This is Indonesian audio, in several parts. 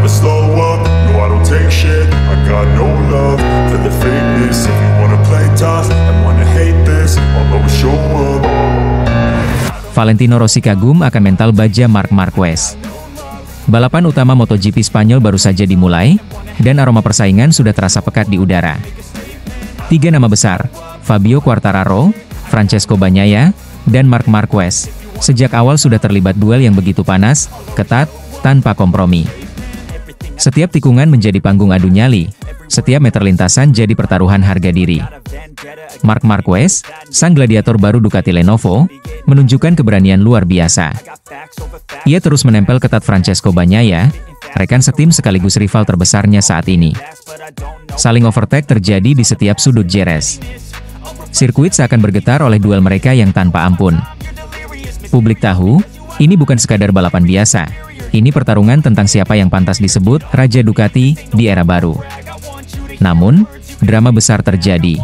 never slow up, no I don't take shit. I got no love for the fakeness. If you wanna play tough and wanna hate this, I'll always show up. Valentino Rossi kagum akan mental baja Marc Marquez. Balapan utama MotoGP Spanyol baru saja dimulai, dan aroma persaingan sudah terasa pekat di udara. 3 nama besar, Fabio Quartararo, Francesco Bagnaia, dan Marc Marquez, sejak awal sudah terlibat duel yang begitu panas, ketat, tanpa kompromi. Setiap tikungan menjadi panggung adu nyali, setiap meter lintasan jadi pertaruhan harga diri. Marc Marquez, sang gladiator baru Ducati Lenovo, menunjukkan keberanian luar biasa. Ia terus menempel ketat Francesco Bagnaia, rekan setim sekaligus rival terbesarnya saat ini. Saling overtake terjadi di setiap sudut Jerez. Sirkuit seakan bergetar oleh duel mereka yang tanpa ampun. Publik tahu, ini bukan sekadar balapan biasa. Ini pertarungan tentang siapa yang pantas disebut Raja Ducati di era baru. Namun, drama besar terjadi.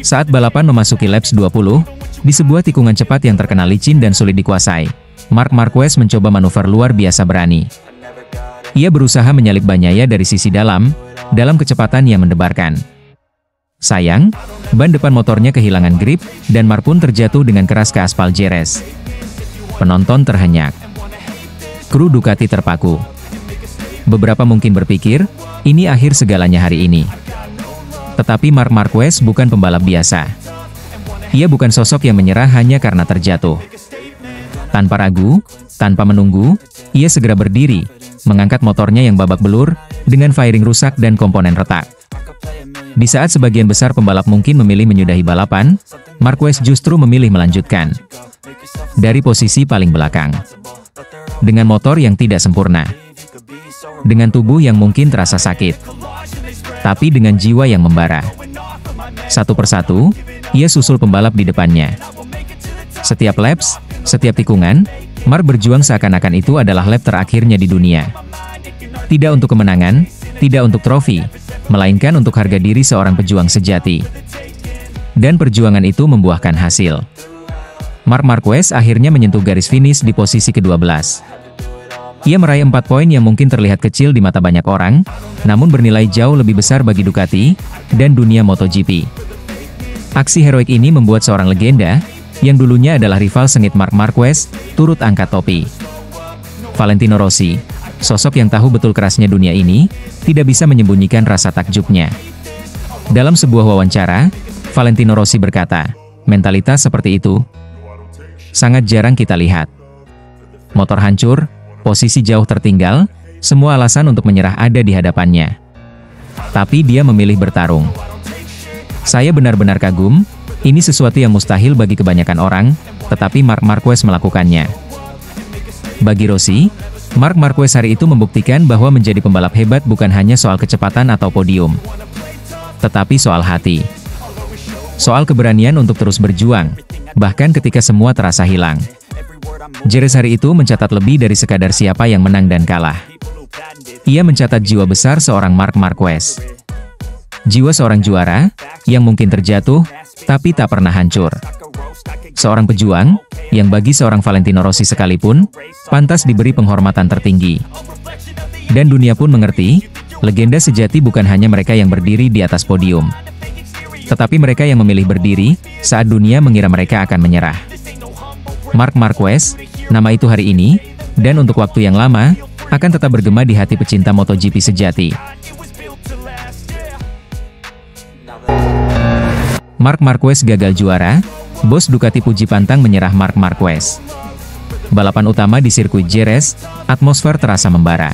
Saat balapan memasuki laps 20, di sebuah tikungan cepat yang terkenal licin dan sulit dikuasai, Marc Marquez mencoba manuver luar biasa berani. Ia berusaha menyalip Bagnaia dari sisi dalam kecepatan yang mendebarkan. Sayang, ban depan motornya kehilangan grip, dan Marc pun terjatuh dengan keras ke aspal Jerez. Penonton terhenyak. Kru Ducati terpaku. Beberapa mungkin berpikir, ini akhir segalanya hari ini. Tetapi Marc Marquez bukan pembalap biasa. Ia bukan sosok yang menyerah hanya karena terjatuh. Tanpa ragu, tanpa menunggu, ia segera berdiri, mengangkat motornya yang babak belur, dengan fairing rusak dan komponen retak. Di saat sebagian besar pembalap mungkin memilih menyudahi balapan, Marquez justru memilih melanjutkan. Dari posisi paling belakang. Dengan motor yang tidak sempurna. Dengan tubuh yang mungkin terasa sakit. Tapi dengan jiwa yang membara. Satu persatu, ia susul pembalap di depannya. Setiap laps, setiap tikungan, Marc berjuang seakan-akan itu adalah lap terakhirnya di dunia. Tidak untuk kemenangan, tidak untuk trofi, melainkan untuk harga diri seorang pejuang sejati. Dan perjuangan itu membuahkan hasil. Marc Marquez akhirnya menyentuh garis finish di posisi ke-12. Ia meraih 4 poin yang mungkin terlihat kecil di mata banyak orang, namun bernilai jauh lebih besar bagi Ducati dan dunia MotoGP. Aksi heroik ini membuat seorang legenda, yang dulunya adalah rival sengit Marc Marquez, turut angkat topi. Valentino Rossi, sosok yang tahu betul kerasnya dunia ini, tidak bisa menyembunyikan rasa takjubnya. Dalam sebuah wawancara, Valentino Rossi berkata, mentalitas seperti itu sangat jarang kita lihat. Motor hancur, posisi jauh tertinggal, semua alasan untuk menyerah ada di hadapannya. Tapi dia memilih bertarung. Saya benar-benar kagum, ini sesuatu yang mustahil bagi kebanyakan orang, tetapi Marc Marquez melakukannya. Bagi Rossi, Marc Marquez hari itu membuktikan bahwa menjadi pembalap hebat bukan hanya soal kecepatan atau podium, tetapi soal hati. Soal keberanian untuk terus berjuang, bahkan ketika semua terasa hilang. Jerez hari itu mencatat lebih dari sekadar siapa yang menang dan kalah. Ia mencatat jiwa besar seorang Marc Marquez. Jiwa seorang juara, yang mungkin terjatuh, tapi tak pernah hancur. Seorang pejuang, yang bagi seorang Valentino Rossi sekalipun, pantas diberi penghormatan tertinggi. Dan dunia pun mengerti, legenda sejati bukan hanya mereka yang berdiri di atas podium, tetapi mereka yang memilih berdiri, saat dunia mengira mereka akan menyerah. Marc Marquez, nama itu hari ini, dan untuk waktu yang lama, akan tetap bergema di hati pecinta MotoGP sejati. Marc Marquez gagal juara, bos Ducati puji pantang menyerah Marc Marquez. Balapan utama di sirkuit Jerez, atmosfer terasa membara.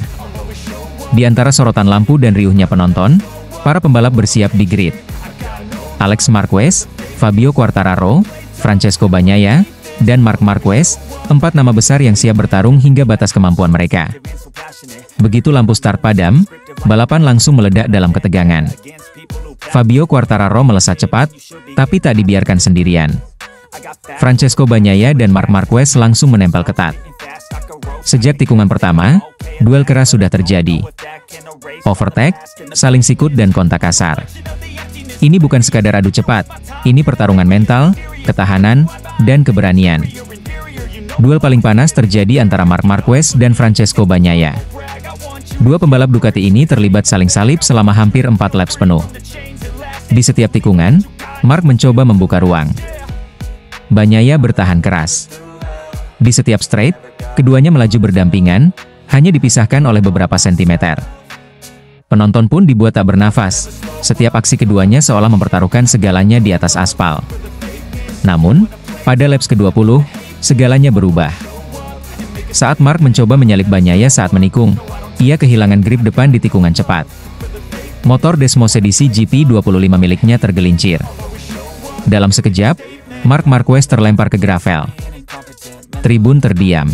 Di antara sorotan lampu dan riuhnya penonton, para pembalap bersiap di grid. Alex Marquez, Fabio Quartararo, Francesco Bagnaia, dan Marc Marquez, 4 nama besar yang siap bertarung hingga batas kemampuan mereka. Begitu lampu start padam, balapan langsung meledak dalam ketegangan. Fabio Quartararo melesat cepat, tapi tak dibiarkan sendirian. Francesco Bagnaia dan Marc Marquez langsung menempel ketat. Sejak tikungan pertama, duel keras sudah terjadi. Overtake, saling sikut dan kontak kasar. Ini bukan sekadar adu cepat, ini pertarungan mental, ketahanan, dan keberanian. Duel paling panas terjadi antara Marc Marquez dan Francesco Bagnaia. Dua pembalap Ducati ini terlibat saling salip selama hampir 4 laps penuh. Di setiap tikungan, Marc mencoba membuka ruang. Bagnaia bertahan keras. Di setiap straight, keduanya melaju berdampingan, hanya dipisahkan oleh beberapa sentimeter. Penonton pun dibuat tak bernafas. Setiap aksi keduanya seolah mempertaruhkan segalanya di atas aspal. Namun, pada laps ke-20, segalanya berubah. Saat Marc mencoba menyalip Bagnaia saat menikung, ia kehilangan grip depan di tikungan cepat. Motor Desmosedici GP25 miliknya tergelincir. Dalam sekejap, Marc Marquez terlempar ke gravel. Tribun terdiam.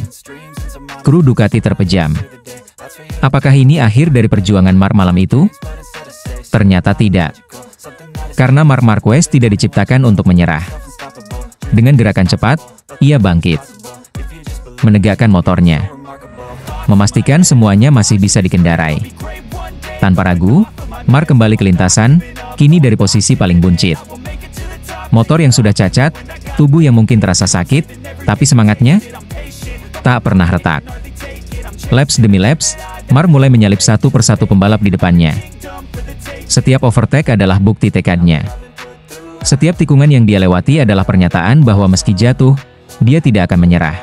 Kru Ducati terpejam. Apakah ini akhir dari perjuangan Marc malam itu? Ternyata tidak. Karena Marc Marquez tidak diciptakan untuk menyerah. Dengan gerakan cepat, ia bangkit. Menegakkan motornya. Memastikan semuanya masih bisa dikendarai. Tanpa ragu, Marc kembali ke lintasan, kini dari posisi paling buncit. Motor yang sudah cacat, tubuh yang mungkin terasa sakit, tapi semangatnya tak pernah retak. Laps demi laps, Marc mulai menyalip satu persatu pembalap di depannya. Setiap overtake adalah bukti tekadnya. Setiap tikungan yang dia lewati adalah pernyataan bahwa meski jatuh, dia tidak akan menyerah.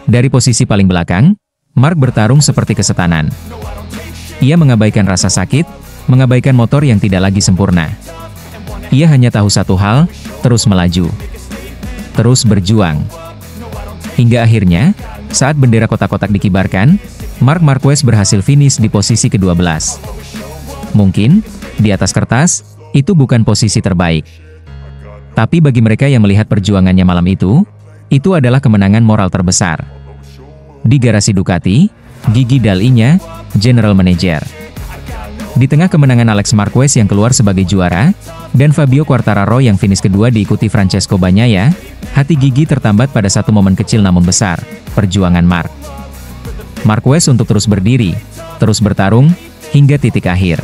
Dari posisi paling belakang, Marc bertarung seperti kesetanan. Ia mengabaikan rasa sakit, mengabaikan motor yang tidak lagi sempurna. Ia hanya tahu satu hal, terus melaju. Terus berjuang. Hingga akhirnya, saat bendera kotak-kotak dikibarkan, Marc Marquez berhasil finish di posisi ke-12. Mungkin, di atas kertas, itu bukan posisi terbaik. Tapi bagi mereka yang melihat perjuangannya malam itu adalah kemenangan moral terbesar. Di garasi Ducati, Gigi Dall'Igna, General Manager. Di tengah kemenangan Alex Marquez yang keluar sebagai juara, dan Fabio Quartararo yang finish kedua diikuti Francesco Bagnaia, hati Gigi tertambat pada satu momen kecil namun besar, perjuangan Marc Marquez untuk terus berdiri, terus bertarung, hingga titik akhir.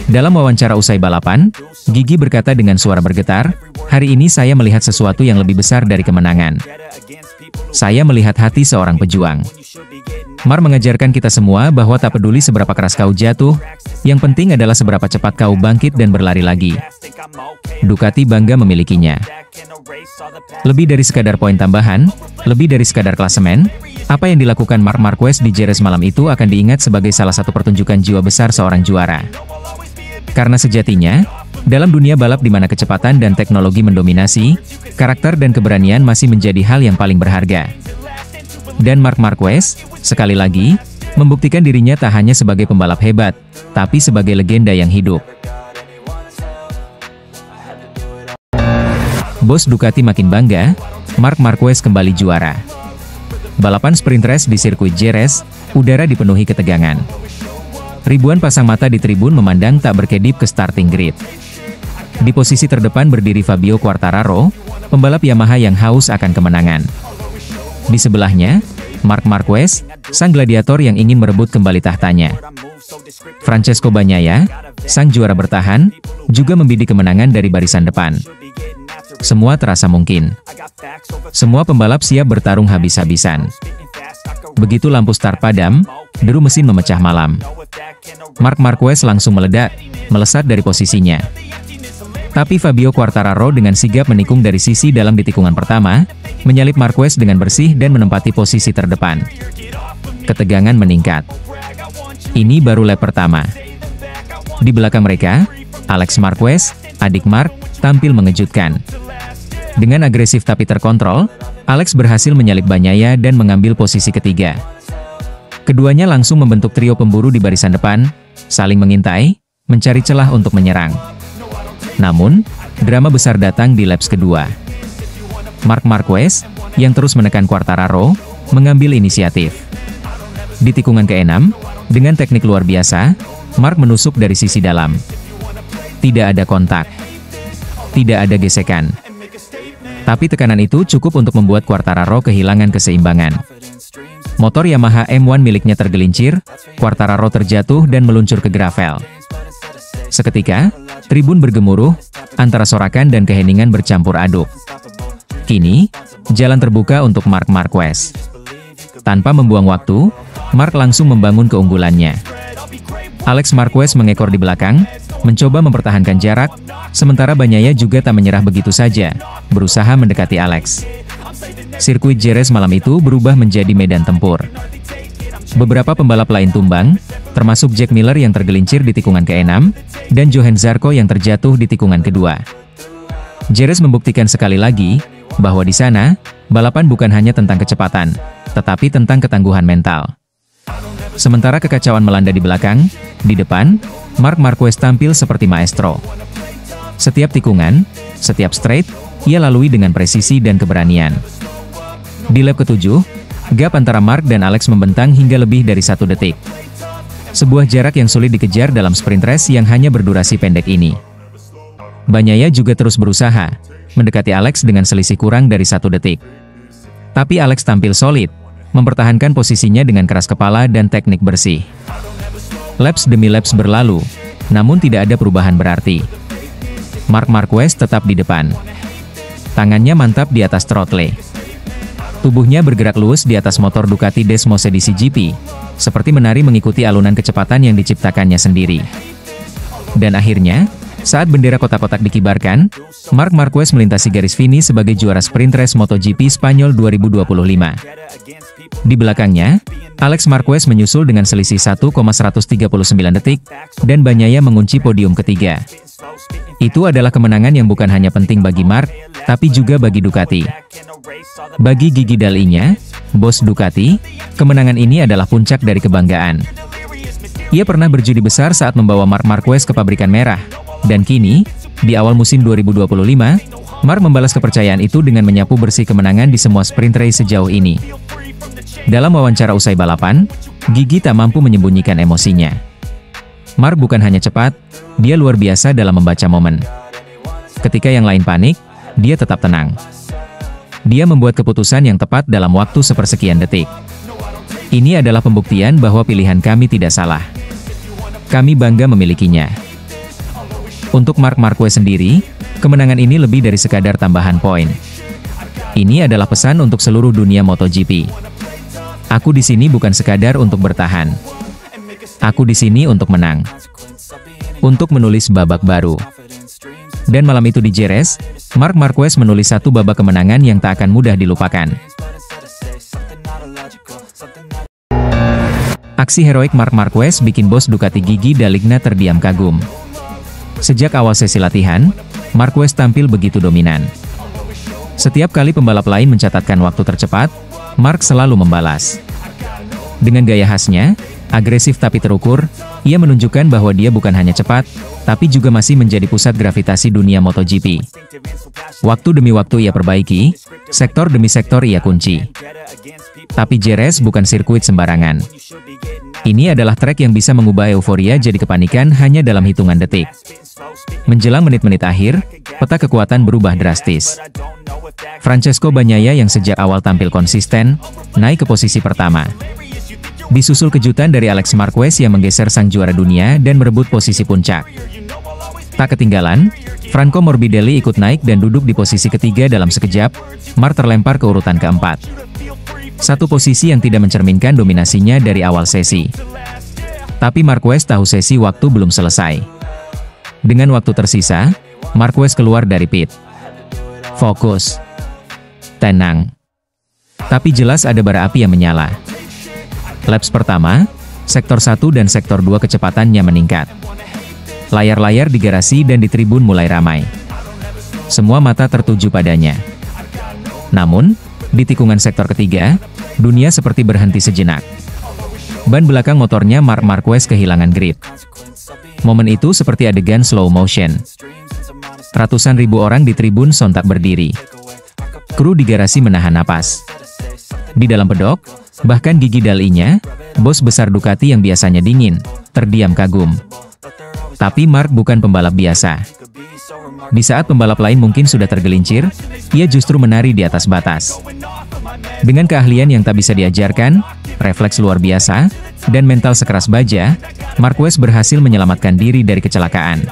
Dalam wawancara usai balapan, Gigi berkata dengan suara bergetar, "Hari ini saya melihat sesuatu yang lebih besar dari kemenangan. Saya melihat hati seorang pejuang." Marc mengajarkan kita semua bahwa tak peduli seberapa keras kau jatuh, yang penting adalah seberapa cepat kau bangkit dan berlari lagi. Ducati bangga memilikinya. Lebih dari sekadar poin tambahan, lebih dari sekadar klasemen, apa yang dilakukan Marc Marquez di Jerez malam itu akan diingat sebagai salah satu pertunjukan jiwa besar seorang juara. Karena sejatinya, dalam dunia balap di mana kecepatan dan teknologi mendominasi, karakter dan keberanian masih menjadi hal yang paling berharga. Dan Marc Marquez, sekali lagi, membuktikan dirinya tak hanya sebagai pembalap hebat, tapi sebagai legenda yang hidup. Bos Ducati makin bangga, Marc Marquez kembali juara. Balapan sprint race di sirkuit Jerez, udara dipenuhi ketegangan. Ribuan pasang mata di tribun memandang tak berkedip ke starting grid. Di posisi terdepan berdiri Fabio Quartararo, pembalap Yamaha yang haus akan kemenangan. Di sebelahnya, Marc Marquez, sang gladiator yang ingin merebut kembali tahtanya. Francesco Bagnaia, sang juara bertahan, juga membidik kemenangan dari barisan depan. Semua terasa mungkin. Semua pembalap siap bertarung habis-habisan. Begitu lampu start padam, deru mesin memecah malam. Marc Marquez langsung meledak, melesat dari posisinya. Tapi Fabio Quartararo dengan sigap menikung dari sisi dalam di tikungan pertama, menyalip Marquez dengan bersih dan menempati posisi terdepan. Ketegangan meningkat. Ini baru lap pertama. Di belakang mereka, Alex Marquez, adik Marc, tampil mengejutkan. Dengan agresif tapi terkontrol, Alex berhasil menyalip Bagnaia dan mengambil posisi ketiga. Keduanya langsung membentuk trio pemburu di barisan depan, saling mengintai, mencari celah untuk menyerang. Namun, drama besar datang di laps kedua. Marc Marquez, yang terus menekan Quartararo, mengambil inisiatif. Di tikungan ke-6, dengan teknik luar biasa, Marc menusuk dari sisi dalam. Tidak ada kontak. Tidak ada gesekan. Tapi tekanan itu cukup untuk membuat Quartararo kehilangan keseimbangan. Motor Yamaha M1 miliknya tergelincir, Quartararo terjatuh dan meluncur ke gravel. Seketika, tribun bergemuruh, antara sorakan dan keheningan bercampur aduk. Kini, jalan terbuka untuk Marc Marquez. Tanpa membuang waktu, Mark langsung membangun keunggulannya. Alex Marquez mengekor di belakang, mencoba mempertahankan jarak, sementara Bagnaia juga tak menyerah begitu saja, berusaha mendekati Alex. Sirkuit Jerez malam itu berubah menjadi medan tempur. Beberapa pembalap lain tumbang, termasuk Jack Miller yang tergelincir di tikungan ke-6, dan Johann Zarco yang terjatuh di tikungan kedua. Jerez membuktikan sekali lagi, bahwa di sana, balapan bukan hanya tentang kecepatan, tetapi tentang ketangguhan mental. Sementara kekacauan melanda di belakang, di depan, Marc Marquez tampil seperti maestro. Setiap tikungan, setiap straight, ia lalui dengan presisi dan keberanian. Di lap ke-7, gap antara Mark dan Alex membentang hingga lebih dari 1 detik. Sebuah jarak yang sulit dikejar dalam sprint race yang hanya berdurasi pendek ini. Bagnaia juga terus berusaha, mendekati Alex dengan selisih kurang dari 1 detik. Tapi Alex tampil solid, mempertahankan posisinya dengan keras kepala dan teknik bersih. Laps demi laps berlalu, namun tidak ada perubahan berarti. Marc Marquez tetap di depan. Tangannya mantap di atas throttle. Tubuhnya bergerak luwes di atas motor Ducati Desmos edisi GP, seperti menari mengikuti alunan kecepatan yang diciptakannya sendiri. Dan akhirnya, saat bendera kotak-kotak dikibarkan, Marc Marquez melintasi garis finish sebagai juara sprint race MotoGP Spanyol 2025. Di belakangnya, Alex Marquez menyusul dengan selisih 1,139 detik, dan Bagnaia mengunci podium ketiga. Itu adalah kemenangan yang bukan hanya penting bagi Marc, tapi juga bagi Ducati. Bagi Gigi Dall'Igna, bos Ducati, kemenangan ini adalah puncak dari kebanggaan. Ia pernah berjudi besar saat membawa Marc Marquez ke pabrikan merah, dan kini, di awal musim 2025, Marc membalas kepercayaan itu dengan menyapu bersih kemenangan di semua sprint race sejauh ini. Dalam wawancara usai balapan, Gigi tak mampu menyembunyikan emosinya. Marc bukan hanya cepat, dia luar biasa dalam membaca momen. Ketika yang lain panik, dia tetap tenang. Dia membuat keputusan yang tepat dalam waktu sepersekian detik. Ini adalah pembuktian bahwa pilihan kami tidak salah. Kami bangga memilikinya. Untuk Marc Marquez sendiri, kemenangan ini lebih dari sekadar tambahan poin. Ini adalah pesan untuk seluruh dunia MotoGP. Aku di sini bukan sekadar untuk bertahan. Aku di sini untuk menang. Untuk menulis babak baru. Dan malam itu di Jerez, Marc Marquez menulis satu babak kemenangan yang tak akan mudah dilupakan. Aksi heroik Marc Marquez bikin bos Ducati Gigi Dall'Igna terdiam kagum. Sejak awal sesi latihan, Marquez tampil begitu dominan. Setiap kali pembalap lain mencatatkan waktu tercepat, Marc selalu membalas. Dengan gaya khasnya, agresif tapi terukur, ia menunjukkan bahwa dia bukan hanya cepat, tapi juga masih menjadi pusat gravitasi dunia MotoGP. Waktu demi waktu ia perbaiki, sektor demi sektor ia kunci. Tapi Jerez bukan sirkuit sembarangan. Ini adalah trek yang bisa mengubah euforia jadi kepanikan hanya dalam hitungan detik. Menjelang menit-menit akhir, peta kekuatan berubah drastis. Francesco Bagnaia yang sejak awal tampil konsisten, naik ke posisi pertama. Disusul kejutan dari Alex Marquez yang menggeser sang juara dunia dan merebut posisi puncak. Tak ketinggalan, Franco Morbidelli ikut naik dan duduk di posisi ketiga dalam sekejap, Marc terlempar ke urutan keempat. Satu posisi yang tidak mencerminkan dominasinya dari awal sesi. Tapi Marquez tahu sesi waktu belum selesai. Dengan waktu tersisa, Marquez keluar dari pit. Fokus. Tenang. Tapi jelas ada bara api yang menyala. Laps pertama, sektor 1 dan sektor 2 kecepatannya meningkat. Layar-layar di garasi dan di tribun mulai ramai. Semua mata tertuju padanya. Namun, di tikungan sektor ketiga, dunia seperti berhenti sejenak. Ban belakang motornya Marc Marquez kehilangan grip. Momen itu seperti adegan slow motion. Ratusan ribu orang di tribun sontak berdiri. Kru di garasi menahan napas. Di dalam pedok, bahkan Gigi Dall'Igna, bos besar Ducati yang biasanya dingin, terdiam kagum. Tapi Marc bukan pembalap biasa. Di saat pembalap lain mungkin sudah tergelincir, ia justru menari di atas batas. Dengan keahlian yang tak bisa diajarkan, refleks luar biasa, dan mental sekeras baja, Marquez berhasil menyelamatkan diri dari kecelakaan.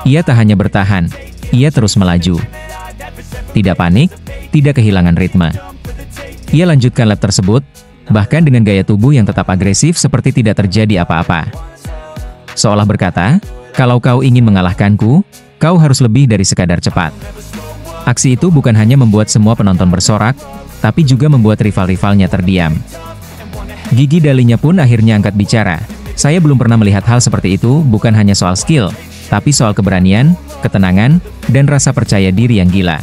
Ia tak hanya bertahan, ia terus melaju. Tidak panik, tidak kehilangan ritme. Ia lanjutkan lap tersebut, bahkan dengan gaya tubuh yang tetap agresif seperti tidak terjadi apa-apa. Seolah berkata, kalau kau ingin mengalahkanku, kau harus lebih dari sekadar cepat. Aksi itu bukan hanya membuat semua penonton bersorak, tapi juga membuat rival-rivalnya terdiam. Gigi Dalinya pun akhirnya angkat bicara. Saya belum pernah melihat hal seperti itu, bukan hanya soal skill, tapi soal keberanian, ketenangan, dan rasa percaya diri yang gila.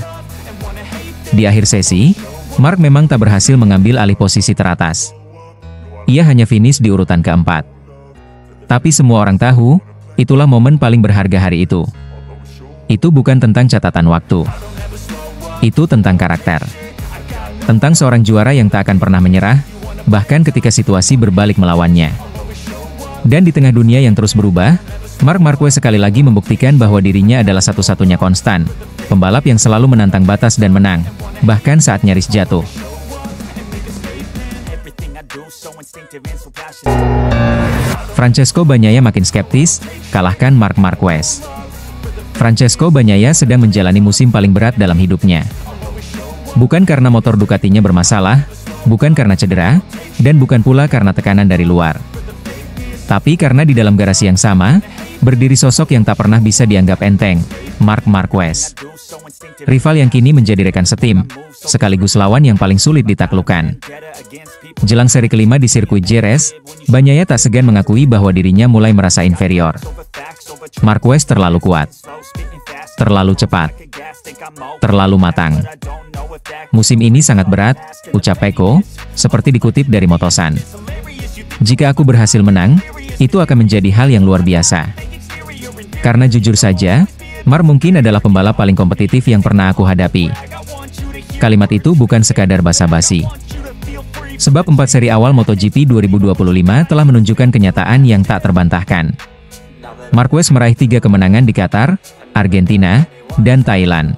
Di akhir sesi, Mark memang tak berhasil mengambil alih posisi teratas. Ia hanya finish di urutan keempat. Tapi semua orang tahu, itulah momen paling berharga hari itu. Itu bukan tentang catatan waktu. Itu tentang karakter. Tentang seorang juara yang tak akan pernah menyerah, bahkan ketika situasi berbalik melawannya. Dan di tengah dunia yang terus berubah, Marc Marquez sekali lagi membuktikan bahwa dirinya adalah satu-satunya konstan, pembalap yang selalu menantang batas dan menang, bahkan saat nyaris jatuh. Francesco Bagnaia makin skeptis, kalahkan Marc Marquez. Francesco Bagnaia sedang menjalani musim paling berat dalam hidupnya. Bukan karena motor Ducatinya bermasalah, bukan karena cedera, dan bukan pula karena tekanan dari luar. Tapi karena di dalam garasi yang sama, berdiri sosok yang tak pernah bisa dianggap enteng, Marc Marquez. Rival yang kini menjadi rekan setim, sekaligus lawan yang paling sulit ditaklukkan. Jelang seri kelima di sirkuit Jerez, Bagnaia tak segan mengakui bahwa dirinya mulai merasa inferior. Marquez terlalu kuat, terlalu cepat, terlalu matang. Musim ini sangat berat, ucap Pecco, seperti dikutip dari Motosan. Jika aku berhasil menang, itu akan menjadi hal yang luar biasa. Karena jujur saja, Marc mungkin adalah pembalap paling kompetitif yang pernah aku hadapi. Kalimat itu bukan sekadar basa-basi. Sebab 4 seri awal MotoGP 2025 telah menunjukkan kenyataan yang tak terbantahkan. Marquez meraih 3 kemenangan di Qatar, Argentina, dan Thailand.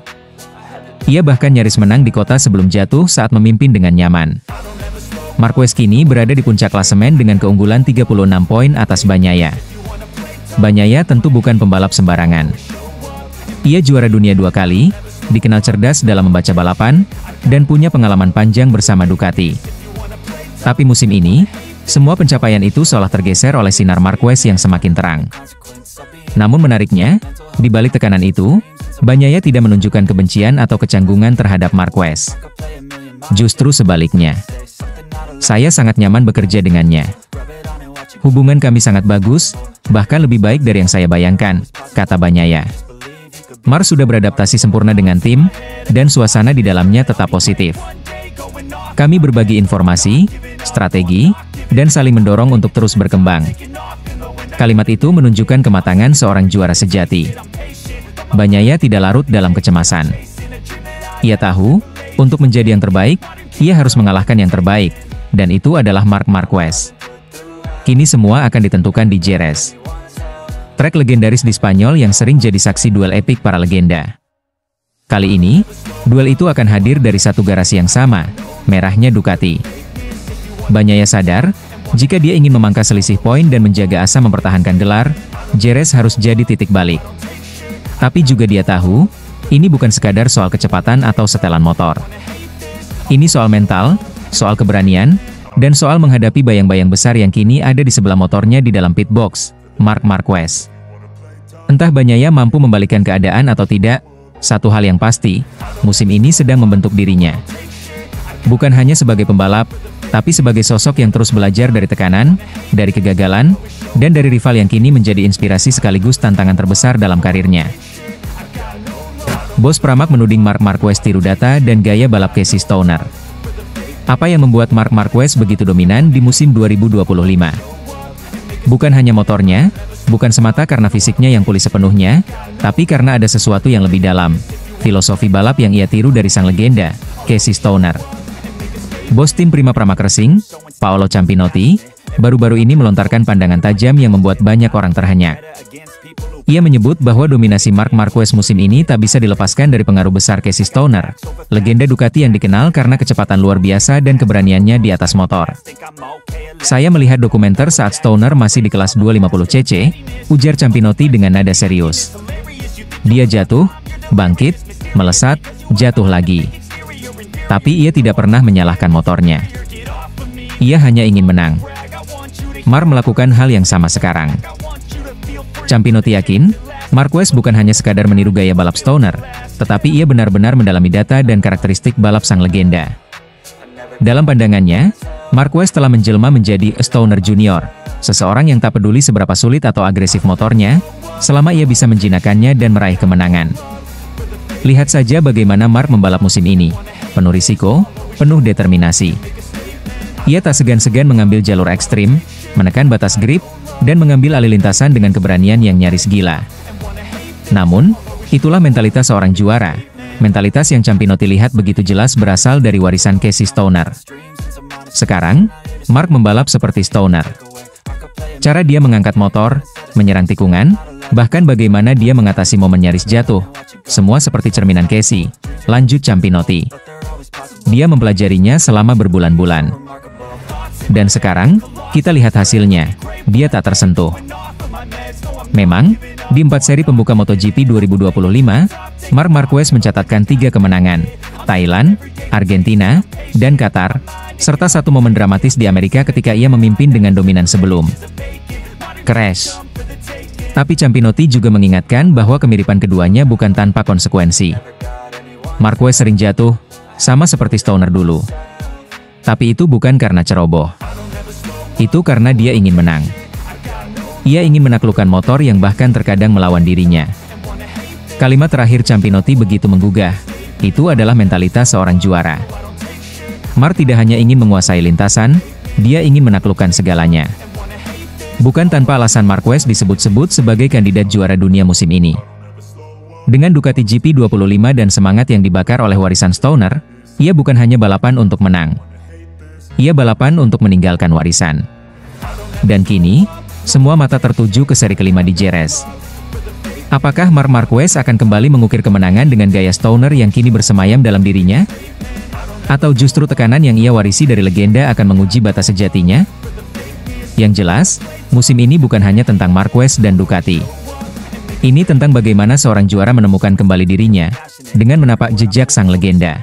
Ia bahkan nyaris menang di kota sebelum jatuh saat memimpin dengan nyaman. Marquez kini berada di puncak klasemen dengan keunggulan 36 poin atas Bagnaia. Bagnaia tentu bukan pembalap sembarangan. Ia juara dunia 2 kali, dikenal cerdas dalam membaca balapan, dan punya pengalaman panjang bersama Ducati. Tapi musim ini, semua pencapaian itu seolah tergeser oleh sinar Marquez yang semakin terang. Namun menariknya, di balik tekanan itu, Bagnaia tidak menunjukkan kebencian atau kecanggungan terhadap Marquez. Justru sebaliknya. Saya sangat nyaman bekerja dengannya. Hubungan kami sangat bagus, bahkan lebih baik dari yang saya bayangkan, kata Bagnaia. Marc sudah beradaptasi sempurna dengan tim, dan suasana di dalamnya tetap positif. Kami berbagi informasi, strategi, dan saling mendorong untuk terus berkembang. Kalimat itu menunjukkan kematangan seorang juara sejati. Bagnaia tidak larut dalam kecemasan. Ia tahu, untuk menjadi yang terbaik, ia harus mengalahkan yang terbaik, dan itu adalah Marc Marquez. Kini semua akan ditentukan di Jerez. Trek legendaris di Spanyol yang sering jadi saksi duel epik para legenda. Kali ini, duel itu akan hadir dari satu garasi yang sama, merahnya Ducati. Bagnaia sadar, jika dia ingin memangkas selisih poin dan menjaga asa mempertahankan gelar, Jerez harus jadi titik balik. Tapi juga dia tahu, ini bukan sekadar soal kecepatan atau setelan motor. Ini soal mental, soal keberanian, dan soal menghadapi bayang-bayang besar yang kini ada di sebelah motornya di dalam pit box, Marc Marquez. Entah Bagnaia mampu membalikkan keadaan atau tidak, satu hal yang pasti, musim ini sedang membentuk dirinya. Bukan hanya sebagai pembalap, tapi sebagai sosok yang terus belajar dari tekanan, dari kegagalan, dan dari rival yang kini menjadi inspirasi sekaligus tantangan terbesar dalam karirnya. Bos Pramac menuding Marc Marquez tiru data dan gaya balap Casey Stoner. Apa yang membuat Marc Marquez begitu dominan di musim 2025? Bukan hanya motornya, bukan semata karena fisiknya yang pulih sepenuhnya, tapi karena ada sesuatu yang lebih dalam, filosofi balap yang ia tiru dari sang legenda, Casey Stoner. Bos tim Prima Pramac Racing, Paolo Campinotti, baru-baru ini melontarkan pandangan tajam yang membuat banyak orang terhenyak. Ia menyebut bahwa dominasi Marc Marquez musim ini tak bisa dilepaskan dari pengaruh besar Casey Stoner, legenda Ducati yang dikenal karena kecepatan luar biasa dan keberaniannya di atas motor. Saya melihat dokumenter saat Stoner masih di kelas 250cc, ujar Campinotti dengan nada serius. Dia jatuh, bangkit, melesat, jatuh lagi. Tapi ia tidak pernah menyalahkan motornya. Ia hanya ingin menang. Mark melakukan hal yang sama sekarang. Ciampinotti yakin, Marquez bukan hanya sekadar meniru gaya balap stoner, tetapi ia benar-benar mendalami data dan karakteristik balap sang legenda. Dalam pandangannya, Marquez telah menjelma menjadi a stoner junior, seseorang yang tak peduli seberapa sulit atau agresif motornya, selama ia bisa menjinakkannya dan meraih kemenangan. Lihat saja bagaimana Mark membalap musim ini, penuh risiko, penuh determinasi. Ia tak segan-segan mengambil jalur ekstrim, menekan batas grip, dan mengambil alih lintasan dengan keberanian yang nyaris gila. Namun, itulah mentalitas seorang juara, mentalitas yang Ciampinotti lihat begitu jelas berasal dari warisan Casey Stoner. Sekarang, Mark membalap seperti Stoner. Cara dia mengangkat motor, menyerang tikungan, bahkan bagaimana dia mengatasi momen nyaris jatuh, semua seperti cerminan Casey, lanjut Ciampinotti. Dia mempelajarinya selama berbulan-bulan. Dan sekarang, kita lihat hasilnya, dia tak tersentuh. Memang, di 4 seri pembuka MotoGP 2025, Marc Marquez mencatatkan 3 kemenangan, Thailand, Argentina, dan Qatar, serta 1 momen dramatis di Amerika ketika ia memimpin dengan dominan sebelum crash. Tapi Ciampinotti juga mengingatkan bahwa kemiripan keduanya bukan tanpa konsekuensi. Marquez sering jatuh, sama seperti Stoner dulu. Tapi itu bukan karena ceroboh. Itu karena dia ingin menang. Ia ingin menaklukkan motor yang bahkan terkadang melawan dirinya. Kalimat terakhir Ciampinotti begitu menggugah. Itu adalah mentalitas seorang juara. Mark tidak hanya ingin menguasai lintasan, dia ingin menaklukkan segalanya. Bukan tanpa alasan Marquez disebut-sebut sebagai kandidat juara dunia musim ini. Dengan Ducati GP25 dan semangat yang dibakar oleh warisan Stoner, ia bukan hanya balapan untuk menang. Ia balapan untuk meninggalkan warisan. Dan kini, semua mata tertuju ke seri kelima di Jerez. Apakah Marc Marquez akan kembali mengukir kemenangan dengan gaya Stoner yang kini bersemayam dalam dirinya? Atau justru tekanan yang ia warisi dari legenda akan menguji batas sejatinya? Yang jelas, musim ini bukan hanya tentang Marquez dan Ducati. Ini tentang bagaimana seorang juara menemukan kembali dirinya, dengan menapak jejak sang legenda.